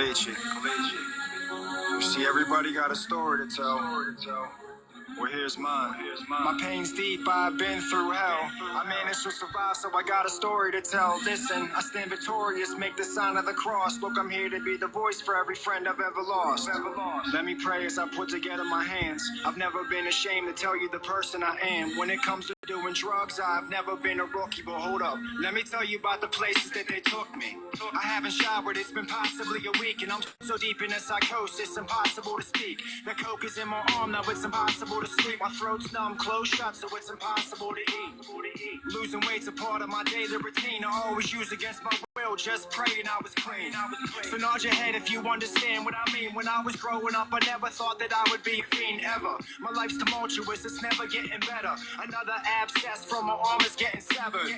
Kalechi. You see, everybody got a story to tell. Well, here's mine. My pain's deep, I've been through hell. I managed to survive, so I got a story to tell. Listen, I stand victorious, make the sign of the cross. Look, I'm here to be the voice for every friend I've ever lost. Let me pray as I put together my hands. I've never been ashamed to tell you the person I am. When it comes to doing drugs, I've never been a rookie, but hold up. Let me tell you about the places that they took me. I haven't showered, it's been possibly a week, and I'm so deep in a psychosis, impossible to speak. The coke is in my arm, now it's impossible to sleep. My throat's numb, closed shut, so it's impossible to eat. Losing weight's a part of my daily routine. I always use against my will, just praying I was clean. So nod your head if you understand what I mean. When I was growing up, I never thought that I would be a fiend ever. My life's tumultuous, it's never getting better. Another abscess from my arm is getting severed.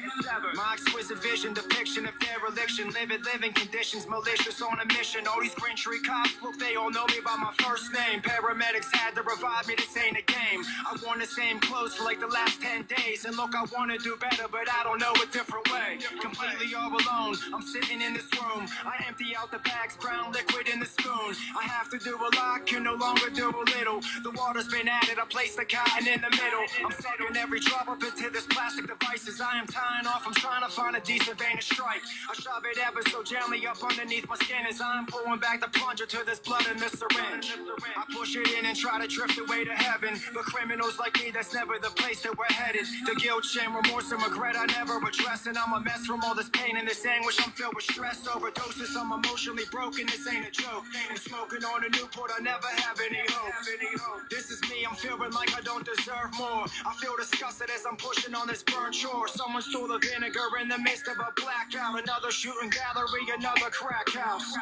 My exquisite vision, depiction of dereliction, living conditions, malicious on a mission. All these Green Tree cops, look, they all know me by my first name. Paramedics had to revive me, this ain't a game. I worn the same clothes for like the last 10 days. And look, I wanna do better, but I don't know a different way. Completely all alone, I'm sitting in this room. I empty out the bags, brown liquid in the spoon. I have to do a lot, can no longer do a little. The water's been added, I place the cotton in the middle. I'm sucking every drop up into this plastic devices. I am tying off, I'm trying to find a decent vein to strike. I shove it ever so gently up underneath my skin as I'm pulling back the plunger to this blood in the syringe. I push it in and try to drift away to heaven. But criminals like me, that's never the place that we're headed. The guilt, shame, remorse, and regret I never address. And I'm a mess from all this pain and this anguish. I'm filled with stress, overdoses, I'm emotionally broken. This ain't a joke. I'm smoking on a Newport, I never have any hope. This is me, I'm feeling like I don't deserve more. I feel disgusted as I'm pushing on this burnt shore. Someone stole the vinegar in the midst of a blackout. Another shooting gallery, another crack house.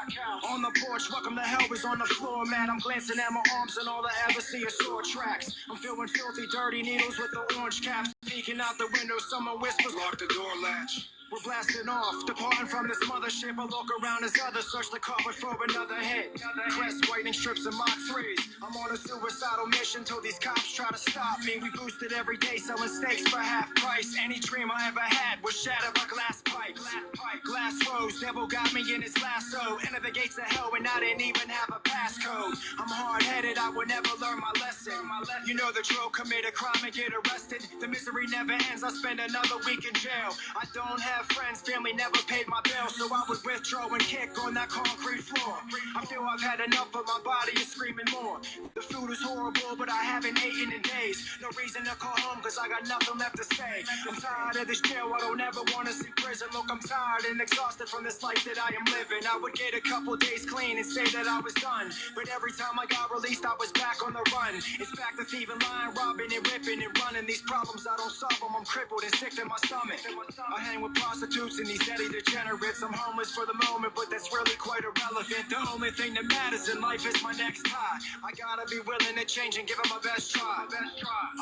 On the porch, welcome to hell is on the floor, man. I'm glancing at my arms and all I ever see is sore tracks. I'm feeling filthy, dirty needles with the orange caps. Peeking out the window, someone whispers, lock the door latch. We're blasting off, departing from this mothership. I look around as others search the carpet for another hit. Crest whitening strips and Mach 3s. I'm on a suicidal mission till these cops try to stop me. We boosted every day, selling steaks for half price. Any dream I ever had was shattered by glass pipes. Glass rose, devil got me in his lasso. Enter the gates of hell and I didn't even have a passcode. I'm hard-headed, I would never learn my lesson. You know the drill, commit a crime and get arrested. The misery never ends, I spend another week in jail. I don't have friends, family never paid my bill, so I would withdraw and kick on that concrete floor. I feel I've had enough, but my body is screaming more. The food is horrible, but I haven't eaten in days. No reason to call home, cause I got nothing left to say. I'm tired of this jail, I don't ever wanna see prison. Look, I'm tired and exhausted from this life that I am living. I would get a couple days clean and say that I was done, but every time I got released, I was back on the run. It's back to thieving, lying, robbing, and ripping and running. These problems, I don't solve them, I'm crippled and sick to my stomach. I hang with prostitutes and these daddy degenerates. I'm homeless for the moment, but that's really quite irrelevant. The only thing that matters in life is my next high. I gotta be willing to change and give it my best try.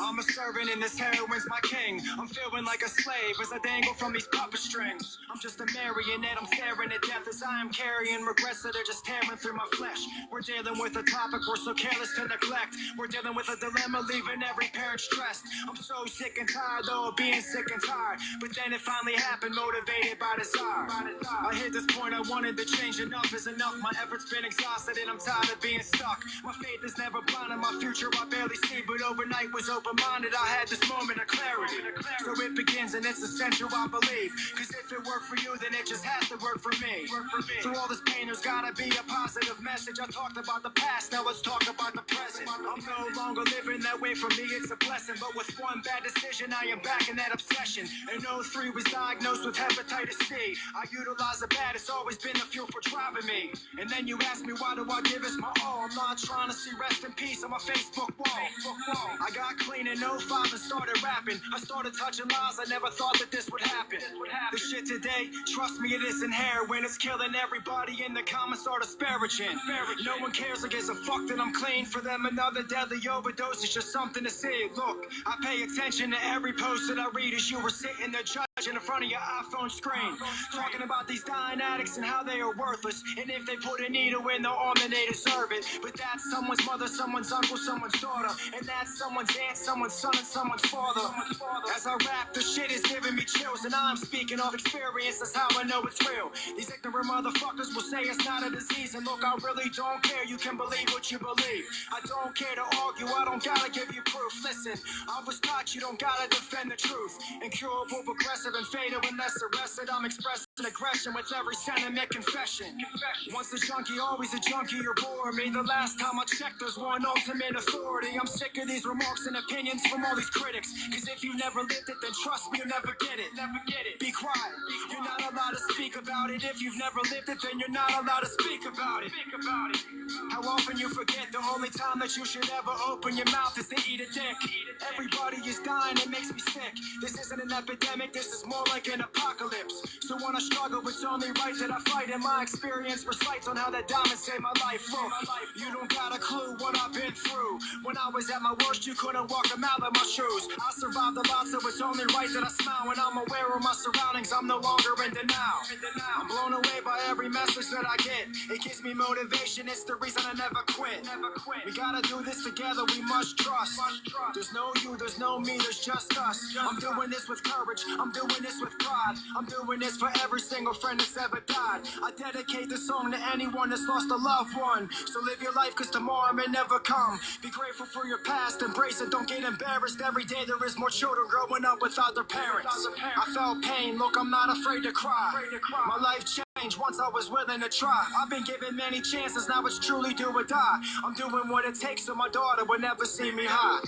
I'm a servant and this heroin's my king. I'm feeling like a slave as I dangle from these puppet strings. I'm just a marionette, I'm staring at death as I am carrying regrets that are just tearing through my flesh. We're dealing with a topic we're so careless to neglect. We're dealing with a dilemma, leaving every parent stressed. I'm so sick and tired though of being sick and tired, but then it finally happened, motivated by desire. I hit this point, I wanted to change. Enough is enough, my efforts been exhausted and I'm tired of being stuck. My faith is never blind and my future I barely see, but overnight was open-minded. I had this moment of clarity. So it begins and it's essential, I believe, cause if it worked for you, then it just has to work for me. Through all this pain, there's gotta be a positive message. I talked about the past, now let's talk about the present. I'm no longer living that way, for me it's a blessing, but with one bad decision, I am back in that obsession. In '03 was diagnosed with hepatitis C. I utilize the bad, it's always been the fuel for driving me. And then you ask me, why do I give this my all? I'm not trying to see rest in peace on my Facebook wall. I got clean in '05 and started rapping. I started touching lies, I never thought that this would happen. The shit today, trust me, it isn't heroin. It's killing everybody in the comments are disparaging. No one cares or gives a fuck that I'm clean. For them, another deadly overdose is just something to see. Look, I pay attention to every post that I read as you were sitting there judging. in front of your iPhone screen, talking about these dying addicts and how they are worthless, and if they put a needle in their arm then they deserve it. But that's someone's mother, someone's uncle, someone's daughter, and that's someone's aunt, someone's son, and someone's father. As I rap, the shit is giving me chills, and I'm speaking of experience, that's how I know it's real. These ignorant motherfuckers will say it's not a disease, and look, I really don't care, you can believe what you believe. I don't care to argue, I don't gotta give you proof. Listen, I was taught you don't gotta defend the truth. Incurable, progressive, and fatal unless arrested. I'm expressing aggression with every sentiment confession. Once a junkie, always a junkie, you're boring me. The last time I checked, there's one ultimate authority. I'm sick of these remarks and opinions from all these critics. Cause if you never lived it, then trust me, you'll never get it. Never get it. Be quiet. You're not allowed to speak about it. If you've never lived it, then you're not allowed to speak about it. Think about it. How often you forget the only time that you should ever open your mouth is to eat a dick. Everybody is dying, it makes me sick. This isn't an epidemic, this is more like an apocalypse. So when I struggle, it's only right that I fight. And my experience recites on how that diamond saved my life. Look, you don't got a clue what I've been through. When I was at my worst, you couldn't walk a mile in my shoes. I survived a lot, so it's only right that I smile. When I'm aware of my surroundings, I'm no longer in denial. I'm blown away by every message that I get. It gives me motivation, it's the reason I never quit. We gotta do this together, we must trust. There's no you, there's no me, there's just us. I'm doing this with courage, I'm doing this with pride. I'm doing this for every single friend that's ever died. I dedicate this song to anyone that's lost a loved one. So live your life, cause tomorrow may never come. Be grateful for your past, embrace it, don't get embarrassed. Every day there is more children growing up without their parents. I felt pain, look, I'm not afraid to cry. My life changed once I was willing to try. I've been given many chances, now it's truly do or die. I'm doing what it takes so my daughter will never see me high.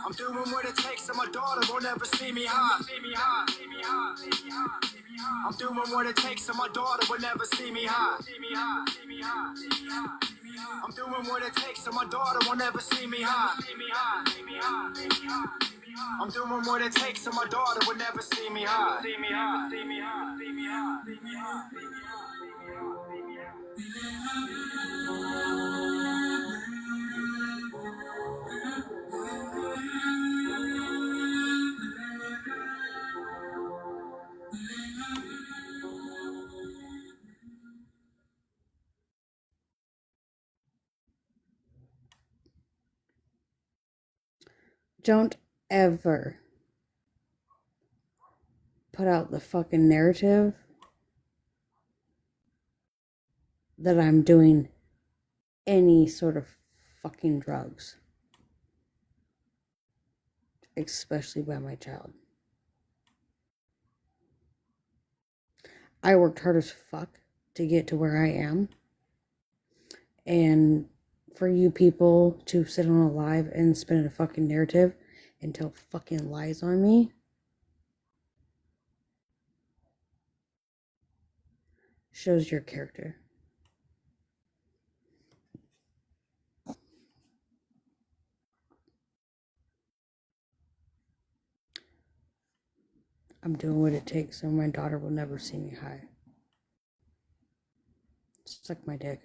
I'm doing what it takes so my daughter will never see me high. I'm doing what it takes so my daughter will never see me high. I'm doing what it takes so my daughter will never see me high. I'm doing what it takes so my daughter will never see me high. Don't ever put out the fucking narrative that I'm doing any sort of fucking drugs. Especially by my child. I worked hard as fuck to get to where I am. And for you people to sit on a live and spin a fucking narrative and tell fucking lies on me shows your character. I'm doing what it takes so my daughter will never see me high. Suck my dick.